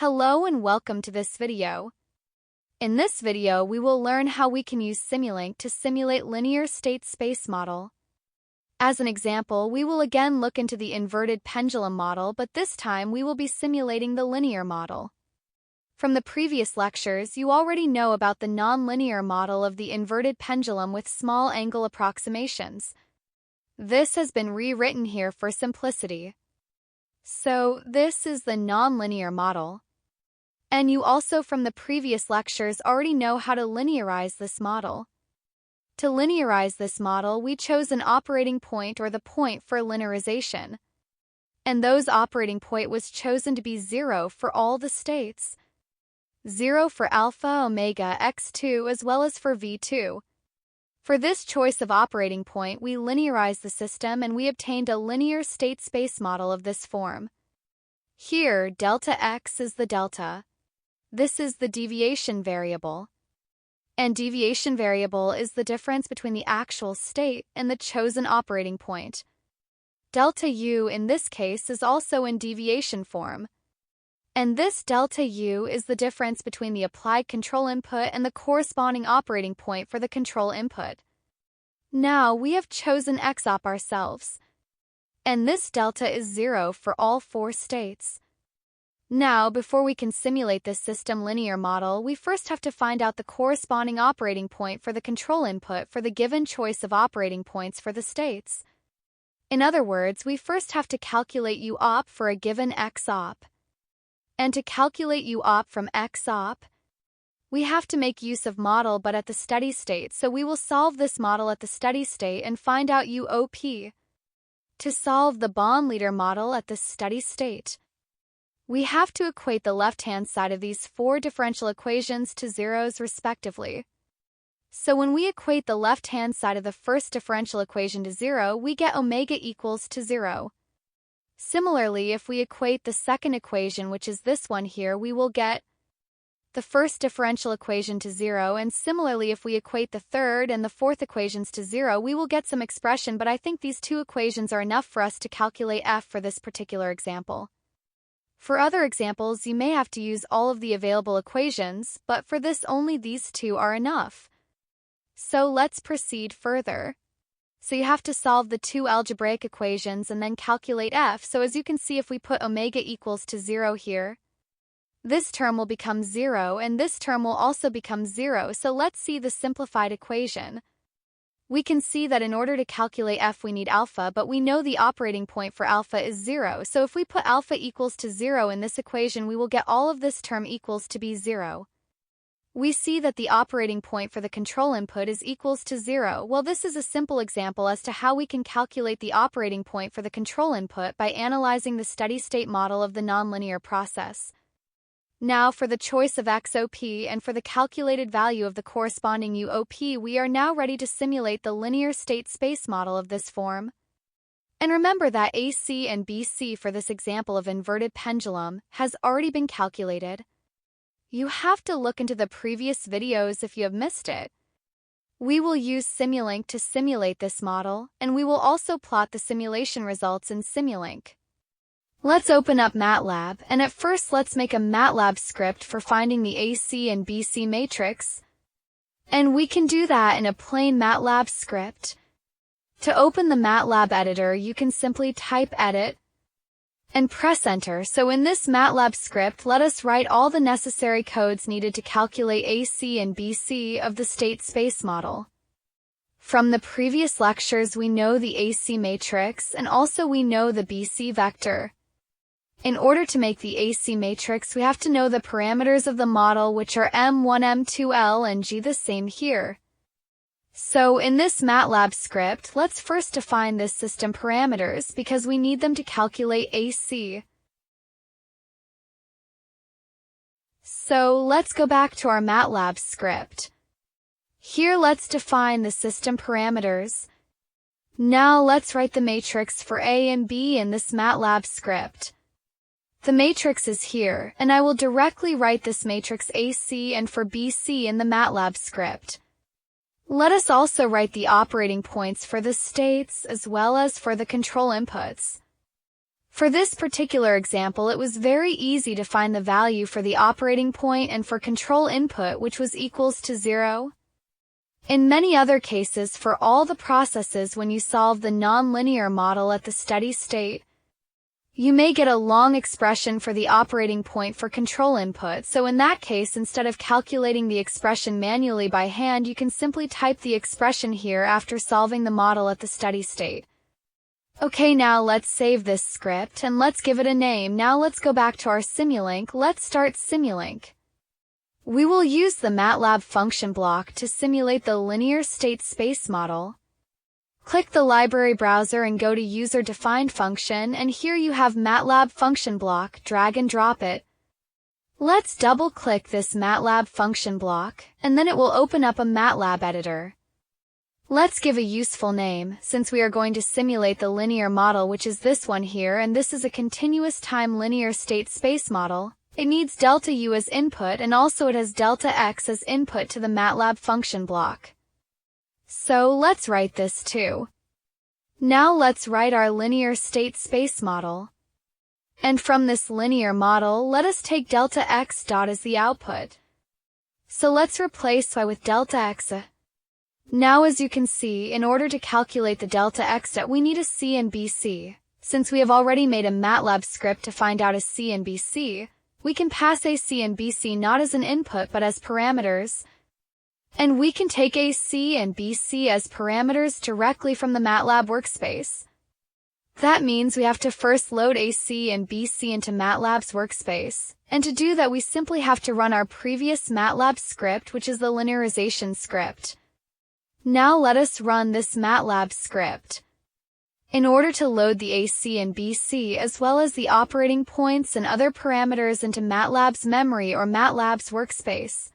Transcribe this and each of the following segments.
Hello and welcome to this video. In this video, we will learn how we can use Simulink to simulate linear state space model. As an example, we will again look into the inverted pendulum model, but this time we will be simulating the linear model. From the previous lectures, you already know about the nonlinear model of the inverted pendulum with small angle approximations. This has been rewritten here for simplicity. So, this is the nonlinear model. And you also from the previous lectures already know how to linearize this model. To linearize this model, we chose an operating point or the point for linearization. And those operating point was chosen to be 0 for all the states. 0 for alpha, omega, x2 as well as for v2. For this choice of operating point, we linearized the system and we obtained a linear state space model of this form. Here, delta x is the delta. This is the deviation variable. And deviation variable is the difference between the actual state and the chosen operating point. Delta u in this case is also in deviation form. And this delta u is the difference between the applied control input and the corresponding operating point for the control input. Now we have chosen x-op ourselves. And this delta is 0 for all 4 states. Now, before we can simulate this system linear model, we first have to find out the corresponding operating point for the control input for the given choice of operating points for the states. In other words, we first have to calculate u-op for a given x-op. And to calculate u-op from x-op, we have to make use of model but at the steady state, so we will solve this model at the steady state and find out u-op. To solve the bond-leader model at the steady state, we have to equate the left-hand side of these 4 differential equations to zeros respectively. So when we equate the left-hand side of the first differential equation to 0, we get omega equals to 0. Similarly, if we equate the second equation, which is this one here, we will get the first differential equation to 0, and similarly if we equate the third and the fourth equations to 0, we will get some expression, but I think these 2 equations are enough for us to calculate f for this particular example. For other examples, you may have to use all of the available equations, but for this only these 2 are enough. So let's proceed further. So you have to solve the 2 algebraic equations and then calculate f. So as you can see, if we put omega equals to 0 here, this term will become 0 and this term will also become 0. So let's see the simplified equation. We can see that in order to calculate f we need alpha, but we know the operating point for alpha is 0. So if we put alpha equals to 0 in this equation, we will get all of this term equals to be 0. We see that the operating point for the control input is equals to 0. Well, this is a simple example as to how we can calculate the operating point for the control input by analyzing the steady-state model of the nonlinear process. Now, for the choice of xop and for the calculated value of the corresponding uop, we are now ready to simulate the linear state space model of this form. And remember that AC and BC for this example of inverted pendulum has already been calculated. You have to look into the previous videos if you have missed it. We will use Simulink to simulate this model, and we will also plot the simulation results in Simulink. Let's open up MATLAB, and at first let's make a MATLAB script for finding the AC and BC matrix. And we can do that in a plain MATLAB script. To open the MATLAB editor, you can simply type edit and press enter. So in this MATLAB script, let us write all the necessary codes needed to calculate AC and BC of the state space model. From the previous lectures, we know the AC matrix and also we know the BC vector. In order to make the AC matrix, we have to know the parameters of the model, which are M1, M2, L, and G, the same here. So in this MATLAB script, let's first define this system parameters because we need them to calculate AC. So let's go back to our MATLAB script. Here let's define the system parameters. Now let's write the matrix for A and B in this MATLAB script. The matrix is here, and I will directly write this matrix AC and for BC in the MATLAB script. Let us also write the operating points for the states as well as for the control inputs. For this particular example, it was very easy to find the value for the operating point and for control input, which was equals to 0. In many other cases, for all the processes when you solve the nonlinear model at the steady state, you may get a long expression for the operating point for control input. So in that case, instead of calculating the expression manually by hand, you can simply type the expression here after solving the model at the steady state. Okay, now let's save this script and let's give it a name. Now let's go back to our Simulink. Let's start Simulink. We will use the MATLAB Function Block to simulate the linear state space model. Click the library browser and go to User-Defined Function, and here you have MATLAB Function Block. Drag and drop it. Let's double-click this MATLAB Function Block, and then it will open up a MATLAB editor. Let's give a useful name, since we are going to simulate the linear model, which is this one here, and this is a continuous time linear state space model. It needs delta U as input, and also it has delta X as input to the MATLAB function block. So let's write this too. Now let's write our linear state space model. And from this linear model, let us take delta X dot as the output. So let's replace Y with delta X. Now as you can see, in order to calculate the delta X dot, we need a C and BC. Since we have already made a MATLAB script to find out a C and BC, we can pass AC and BC not as an input but as parameters. And we can take AC and BC as parameters directly from the MATLAB workspace. That means we have to first load AC and BC into MATLAB's workspace. And to do that, we simply have to run our previous MATLAB script, which is the linearization script. Now let us run this MATLAB script. In order to load the AC and BC as well as the operating points and other parameters into MATLAB's memory or MATLAB's workspace,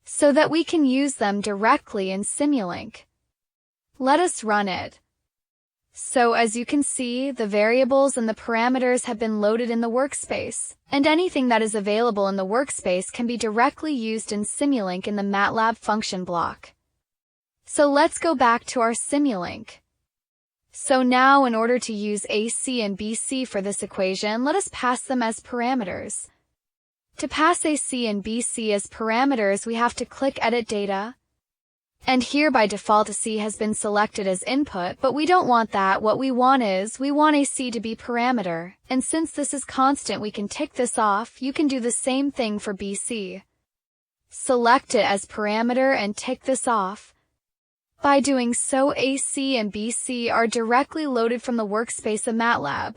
so that we can use them directly in Simulink. Let us run it. So as you can see, the variables and the parameters have been loaded in the workspace, and anything that is available in the workspace can be directly used in Simulink in the MATLAB function block. So let's go back to our Simulink. So now in order to use AC and BC for this equation, let us pass them as parameters. To pass AC and BC as parameters, we have to click Edit Data. And here by default AC has been selected as input, but we don't want that. What we want AC to be parameter. And since this is constant, we can tick this off. You can do the same thing for BC. Select it as parameter and tick this off. By doing so, AC and BC are directly loaded from the workspace of MATLAB.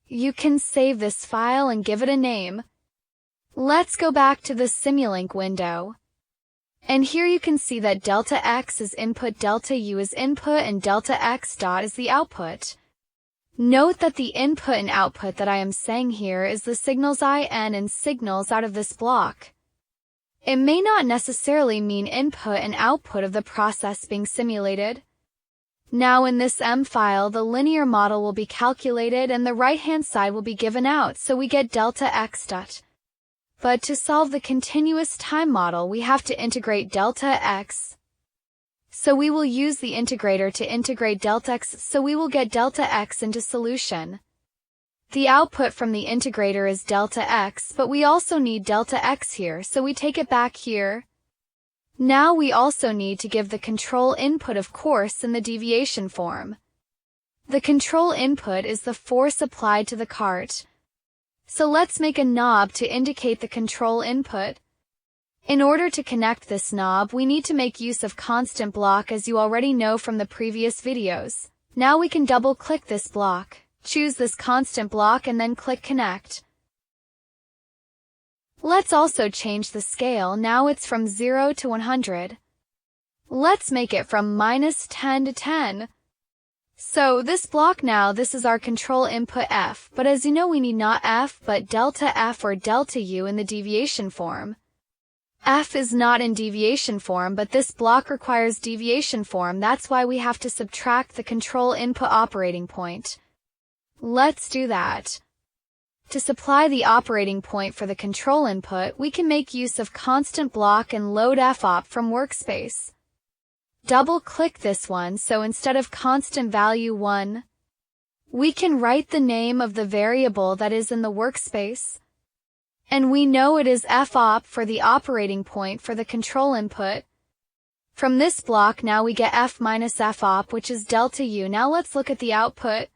You can save this file and give it a name. Let's go back to the Simulink window. And here you can see that delta X is input, delta U is input, and delta X dot is the output. Note that the input and output that I am saying here is the signals in and signals out of this block. It may not necessarily mean input and output of the process being simulated. Now in this M file, the linear model will be calculated and the right-hand side will be given out, so we get delta X dot. But to solve the continuous time model, we have to integrate delta X. So we will use the integrator to integrate delta X, so we will get delta X into solution. The output from the integrator is delta X, but we also need delta X here, so we take it back here. Now we also need to give the control input, of course, in the deviation form. The control input is the force applied to the cart. So let's make a knob to indicate the control input. In order to connect this knob, we need to make use of constant block, as you already know from the previous videos. Now we can double-click this block. Choose this constant block and then click Connect. Let's also change the scale. Now it's from 0 to 100. Let's make it from -10 to 10. So this block now, this is our control input F, but as you know we need not F but delta F or delta U in the deviation form. F is not in deviation form, but this block requires deviation form. That's why we have to subtract the control input operating point. Let's do that. To supply the operating point for the control input, we can make use of constant block and load FOP from workspace. Double-click this one, so instead of constant value 1, We can write the name of the variable that is in the workspace, and we know it is fop for the operating point for the control input. From this block now we get f minus fop, which is delta u. Now let's look at the output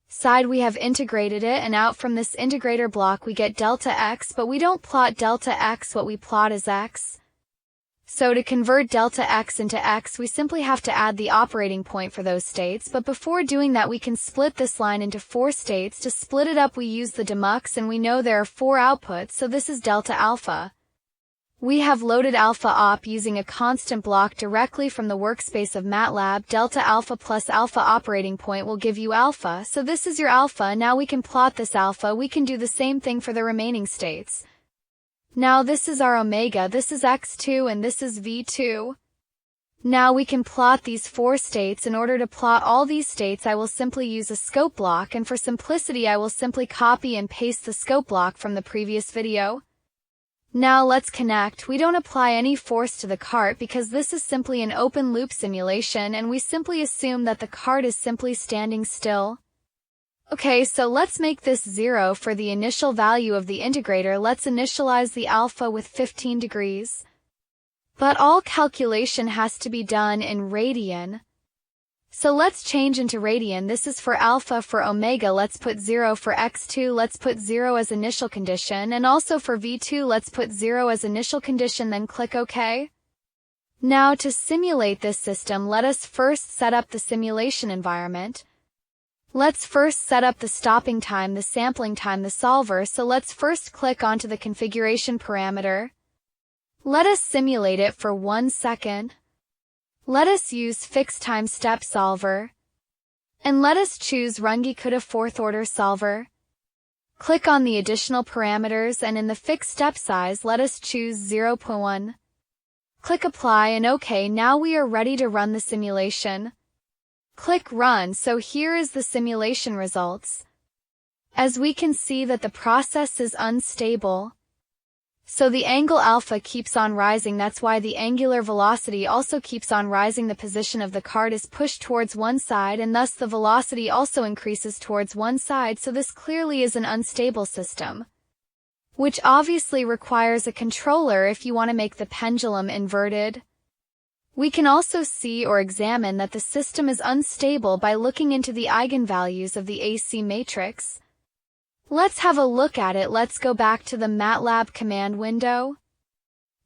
side. We have integrated it, and out from this integrator block we get delta x, but we don't plot delta x, what we plot is x. So to convert delta x into x, we simply have to add the operating point for those states, but before doing that we can split this line into 4 states. To split it up we use the demux, and we know there are 4 outputs, so this is delta alpha. We have loaded alpha op using a constant block directly from the workspace of MATLAB. Delta alpha plus alpha operating point will give you alpha, so this is your alpha. Now we can plot this alpha. We can do the same thing for the remaining states. Now this is our omega, this is x2, and this is v2. Now we can plot these 4 states. In order to plot all these states I will simply use a scope block, and for simplicity I will simply copy and paste the scope block from the previous video. Now let's connect. We don't apply any force to the cart because this is simply an open loop simulation, and we simply assume that the cart is simply standing still. Okay, so let's make this 0 for the initial value of the integrator. Let's initialize the alpha with 15 degrees. But all calculation has to be done in radian. So let's change into radian. This is for alpha. For omega, let's put 0. For x2, let's put 0 as initial condition, and also for v2, let's put 0 as initial condition, then click OK. Now to simulate this system, let us first set up the simulation environment. Let's first set up the stopping time, the sampling time, the solver. So let's first click onto the configuration parameter. Let us simulate it for 1 second. Let us use fixed time step solver. And let us choose Runge-Kutta 4th order solver. Click on the additional parameters, and in the fixed step size let us choose 0.1. Click apply and OK. Now we are ready to run the simulation. Click Run. So here is the simulation results. As we can see that the process is unstable. So the angle alpha keeps on rising. That's why the angular velocity also keeps on rising. The position of the cart is pushed towards one side, and thus the velocity also increases towards one side. So this clearly is an unstable system, which obviously requires a controller if you want to make the pendulum inverted. We can also see or examine that the system is unstable by looking into the eigenvalues of the AC matrix. Let's have a look at it. Let's go back to the MATLAB command window.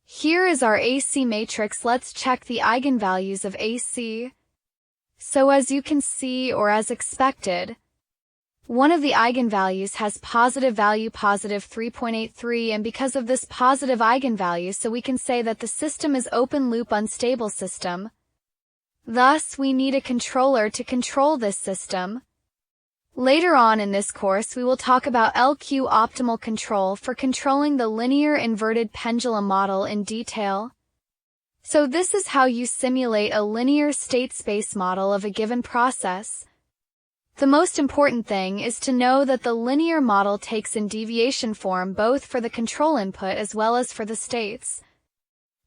Here is our AC matrix. Let's check the eigenvalues of AC. So as you can see, or as expected, one of the eigenvalues has positive value, positive 3.83, and because of this positive eigenvalue, so we can say that the system is open loop unstable system. Thus, we need a controller to control this system. Later on in this course, we will talk about LQ optimal control for controlling the linear inverted pendulum model in detail. So this is how you simulate a linear state space model of a given process. The most important thing is to know that the linear model takes in deviation form both for the control input as well as for the states.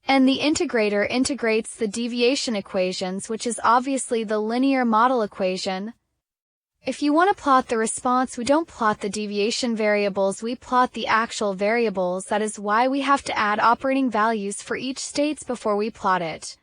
And the integrator integrates the deviation equations, which is obviously the linear model equation. If you want to plot the response, we don't plot the deviation variables, we plot the actual variables. That is why we have to add operating values for each states before we plot it.